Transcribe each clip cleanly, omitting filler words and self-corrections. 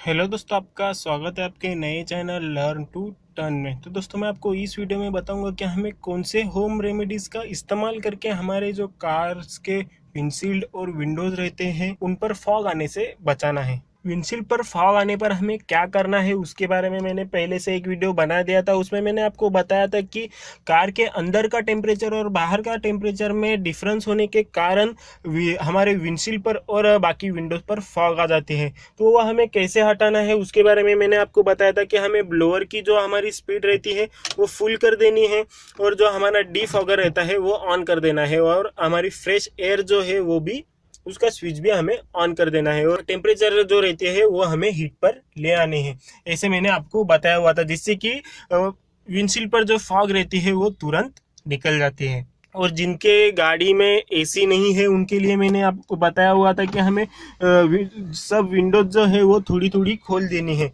Hello दोस्तों, आपका स्वागत है आपके नए चैनल लर्न टू टर्न में। तो दोस्तों, मैं आपको इस वीडियो में बताऊंगा कि हमें कौन से होम रेमेडीज़ का इस्तेमाल करके हमारे जो कार्स के विंडशील्ड और विंडोज़ रहते हैं उन पर फॉग आने से बचाना है। विंडशील्ड पर फॉग आने पर हमें क्या करना है उसके बारे में मैंने पहले से एक वीडियो बना दिया था। उसमें मैंने आपको बताया था कि कार के अंदर का टेम्परेचर और बाहर का टेम्परेचर में डिफरेंस होने के कारण हमारे विंडशील्ड पर और बाकी विंडोज पर फॉग आ जाती है। तो वह हमें कैसे हटाना है उसके बारे में मैंने आपको बताया था कि हमें ब्लोअर की जो हमारी स्पीड रहती है वो फुल कर देनी है और जो हमारा डीफॉगर रहता है वो ऑन कर देना है और हमारी फ्रेश एयर जो है वो भी उसका स्विच भी हमें ऑन कर देना है और टेम्परेचर जो रहते हैं वो हमें हीट पर ले आने हैं। ऐसे मैंने आपको बताया हुआ था जिससे कि विंडशील्ड पर जो फॉग रहती है वो तुरंत निकल जाती है। और जिनके गाड़ी में एसी नहीं है उनके लिए मैंने आपको बताया हुआ था कि हमें सब विंडोज जो है वो थोड़ी थोड़ी खोल देनी है,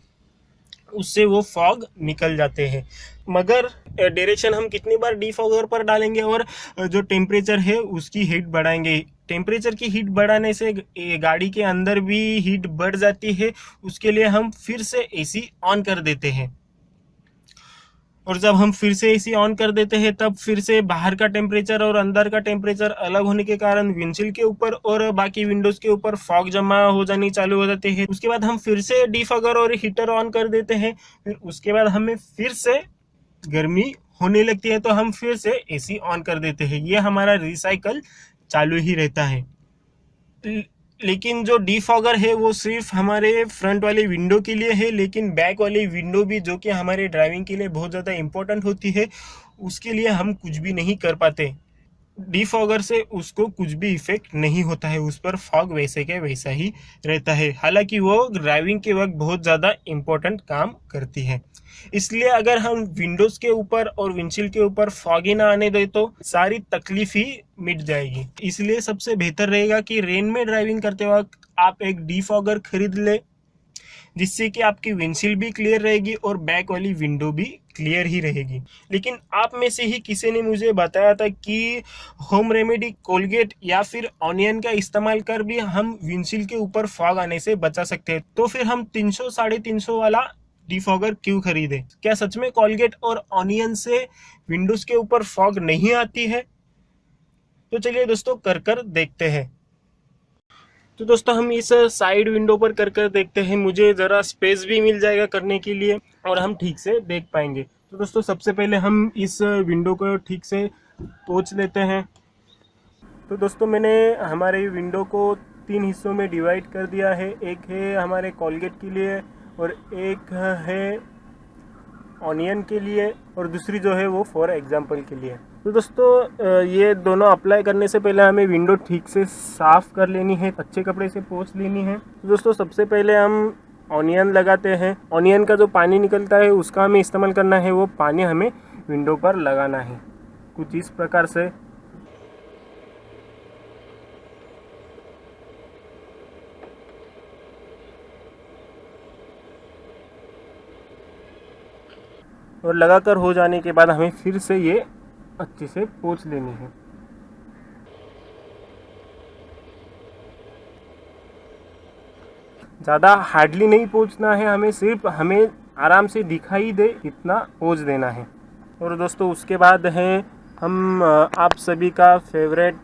उससे वो फॉग निकल जाते हैं। मगर डायरेक्शन हम कितनी बार डीफॉगर पर डालेंगे और जो टेम्परेचर है उसकी हीट बढ़ाएंगे। टेम्परेचर की हीट बढ़ाने से गाड़ी के अंदर भी हीट बढ़ जाती है, उसके लिए हम फिर से एसी ऑन कर देते हैं। और जब हम फिर से एसी ऑन कर देते हैं तब फिर से बाहर का टेम्परेचर और अंदर का टेम्परेचर अलग होने के कारण विंडशील्ड के ऊपर और बाकी विंडोज के ऊपर फॉग जमा हो जानी चालू हो जाती है। उसके बाद हम फिर से डीफॉगर और हीटर ऑन कर देते हैं। फिर उसके बाद हमें फिर से गर्मी होने लगती है तो हम फिर से एसी ऑन कर देते हैं। ये हमारा रिसाइकल चालू ही रहता है। लेकिन जो डीफॉगर है वो सिर्फ हमारे फ्रंट वाली विंडो के लिए है, लेकिन बैक वाली विंडो भी जो कि हमारे ड्राइविंग के लिए बहुत ज़्यादा इंपॉर्टेंट होती है उसके लिए हम कुछ भी नहीं कर पाते। डीफॉगर से उसको कुछ भी इफेक्ट नहीं होता है, उस पर फॉग वैसे के वैसा ही रहता है, हालांकि वो ड्राइविंग के वक्त बहुत ज़्यादा इंपॉर्टेंट काम करती है। इसलिए अगर हम विंडोज के ऊपर और विंडशील्ड के ऊपर फॉग ही ना आने दे तो सारी तकलीफ ही मिट जाएगी। इसलिए सबसे बेहतर रहेगा कि रेन में ड्राइविंग करते वक्त आप एक डीफॉगर खरीद ले, जिससे कि आपकी विंडशील्ड भी क्लियर रहेगी और बैक वाली विंडो भी क्लियर ही रहेगी। लेकिन आप में से ही किसी ने मुझे बताया था कि होम रेमेडी कोलगेट या फिर ऑनियन का इस्तेमाल कर भी हम विंडशील्ड के ऊपर फॉग आने से बचा सकते हैं। तो फिर हम 300 350 वाला डिफॉगर क्यों खरीदे? क्या सच में कोलगेट और ऑनियन से विंडोज के ऊपर फॉग नहीं आती है? तो चलिए दोस्तों, कर कर देखते हैं। तो दोस्तों, हम इस साइड विंडो पर कर कर देखते हैं, मुझे ज़रा स्पेस भी मिल जाएगा करने के लिए और हम ठीक से देख पाएंगे। तो दोस्तों, सबसे पहले हम इस विंडो को ठीक से पोंछ लेते हैं। तो दोस्तों, मैंने हमारे विंडो को 3 हिस्सों में डिवाइड कर दिया है। एक है हमारे कोलगेट के लिए और एक है ऑनियन के लिए और दूसरी जो है वो फॉर एग्जांपल के लिए। तो दोस्तों, ये दोनों अप्लाई करने से पहले हमें विंडो ठीक से साफ़ कर लेनी है, अच्छे कपड़े से पोंछ लेनी है। तो दोस्तों, सबसे पहले हम ऑनियन लगाते हैं। ऑनियन का जो पानी निकलता है उसका हमें इस्तेमाल करना है, वो पानी हमें विंडो पर लगाना है कुछ इस प्रकार से। और लगाकर हो जाने के बाद हमें फिर से ये अच्छे से पोंछ लेनी है। ज़्यादा हार्डली नहीं पोंछना है हमें, सिर्फ हमें आराम से दिखाई दे इतना पोंछ देना है। और दोस्तों, उसके बाद है हम आप सभी का फेवरेट,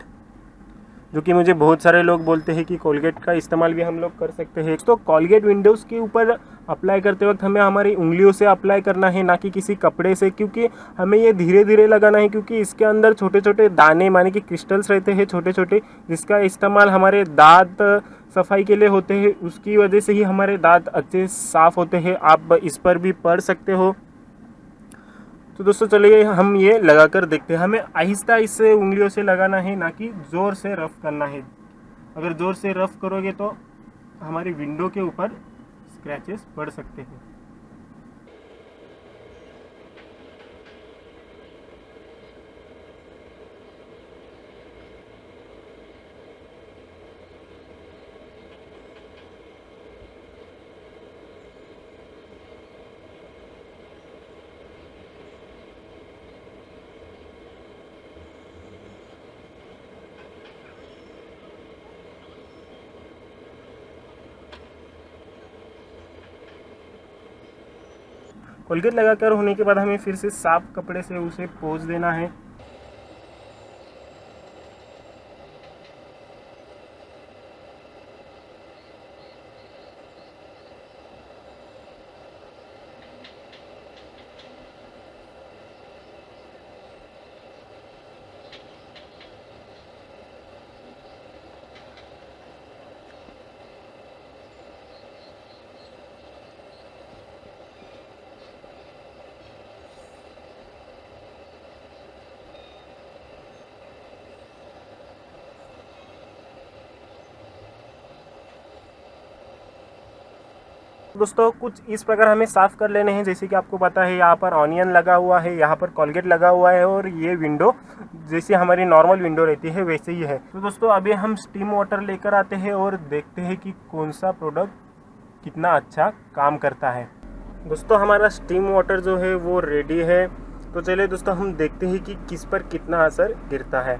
जो कि मुझे बहुत सारे लोग बोलते हैं कि कोलगेट का इस्तेमाल भी हम लोग कर सकते हैं। तो कोलगेट विंडोज़ के ऊपर अप्लाई करते वक्त हमें हमारी उंगलियों से अप्लाई करना है, ना कि किसी कपड़े से, क्योंकि हमें ये धीरे धीरे लगाना है, क्योंकि इसके अंदर छोटे छोटे दाने माने कि क्रिस्टल्स रहते हैं छोटे छोटे, जिसका इस्तेमाल हमारे दांत सफाई के लिए होते हैं। उसकी वजह से ही हमारे दांत अच्छे साफ़ होते हैं। आप इस पर भी पढ़ सकते हो। तो दोस्तों, चलिए हम ये लगा कर देखते हैं। हमें आहिस्ता इससे उंगलियों से लगाना है, ना कि ज़ोर से रफ़ करना है। अगर ज़ोर से रफ़ करोगे तो हमारी विंडो के ऊपर स्क्रैचेस पड़ सकते हैं। कोलगेट लगाकर होने के बाद हमें फिर से साफ कपड़े से उसे पोंछ देना है। दोस्तों कुछ इस प्रकार हमें साफ़ कर लेने हैं। जैसे कि आपको पता है यहाँ पर ऑनियन लगा हुआ है, यहाँ पर कोलगेट लगा हुआ है और ये विंडो जैसे हमारी नॉर्मल विंडो रहती है वैसे ही है। तो दोस्तों अभी हम स्टीम वाटर लेकर आते हैं और देखते हैं कि कौन सा प्रोडक्ट कितना अच्छा काम करता है। दोस्तों हमारा स्टीम वाटर जो है वो रेडी है। तो चलिए दोस्तों हम देखते हैं कि किस पर कितना असर गिरता है।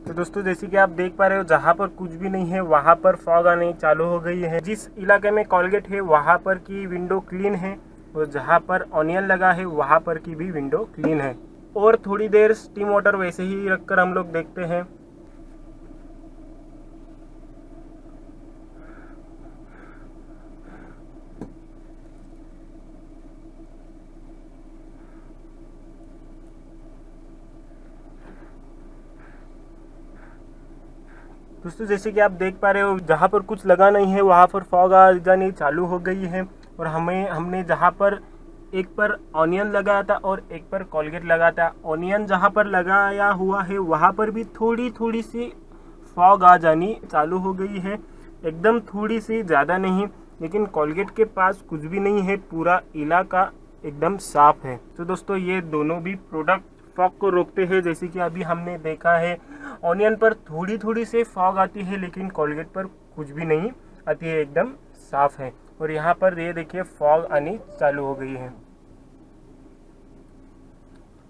तो दोस्तों जैसे कि आप देख पा रहे हो, जहाँ पर कुछ भी नहीं है वहाँ पर फॉग आने चालू हो गई है। जिस इलाके में कोलगेट है वहाँ पर की विंडो क्लीन है और जहाँ पर ऑनियन लगा है वहाँ पर की भी विंडो क्लीन है। और थोड़ी देर स्टीम वाटर वैसे ही रखकर हम लोग देखते हैं। दोस्तों जैसे कि आप देख पा रहे हो, जहाँ पर कुछ लगा नहीं है वहाँ पर फॉग आ जानी चालू हो गई है। और हमने जहाँ पर एक पर ऑनियन लगाया था और एक पर कोलगेट लगाया था, ऑनियन जहाँ पर लगाया हुआ है वहाँ पर भी थोड़ी थोड़ी सी फॉग आ जानी चालू हो गई है। एकदम थोड़ी सी, ज़्यादा नहीं। लेकिन कोलगेट के पास कुछ भी नहीं है, पूरा इलाका एकदम साफ है। तो दोस्तों ये दोनों भी प्रोडक्ट फॉग को रोकते हैं। जैसे कि अभी हमने देखा है, ऑनियन पर थोड़ी थोड़ी से फॉग आती है लेकिन कोलगेट पर कुछ भी नहीं आती है, एकदम साफ है। और यहाँ पर ये देखिए फॉग आनी चालू हो गई है।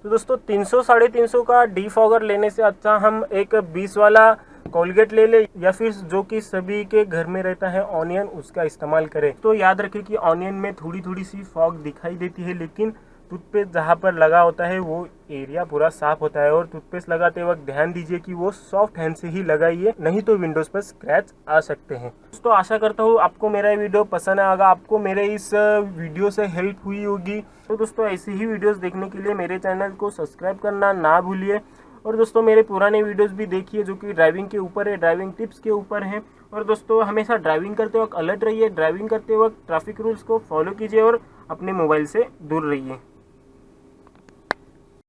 तो दोस्तों 300 350 का डीफॉगर लेने से अच्छा हम एक 20 वाला कोलगेट ले ले, या फिर जो कि सभी के घर में रहता है ऑनियन, उसका इस्तेमाल करें। तो याद रखें कि ऑनियन में थोड़ी थोड़ी सी फॉग दिखाई देती है, लेकिन टूथपेस्ट जहाँ पर लगा होता है वो एरिया पूरा साफ होता है। और टूथपेस्ट लगाते वक्त ध्यान दीजिए कि वो सॉफ्ट हैंड से ही लगाइए, नहीं तो विंडोज पर स्क्रैच आ सकते हैं। दोस्तों आशा करता हूँ आपको मेरा वीडियो पसंद आएगा, आपको मेरे इस वीडियो से हेल्प हुई होगी। तो दोस्तों ऐसी ही वीडियोस देखने के लिए मेरे चैनल को सब्सक्राइब करना ना भूलिए। और दोस्तों मेरे पुराने वीडियोस भी देखिए जो कि ड्राइविंग के ऊपर है, ड्राइविंग टिप्स के ऊपर है। और दोस्तों हमेशा ड्राइविंग करते वक्त अलर्ट रहिए, ड्राइविंग करते वक्त ट्रैफिक रूल्स को फॉलो कीजिए और अपने मोबाइल से दूर रहिए।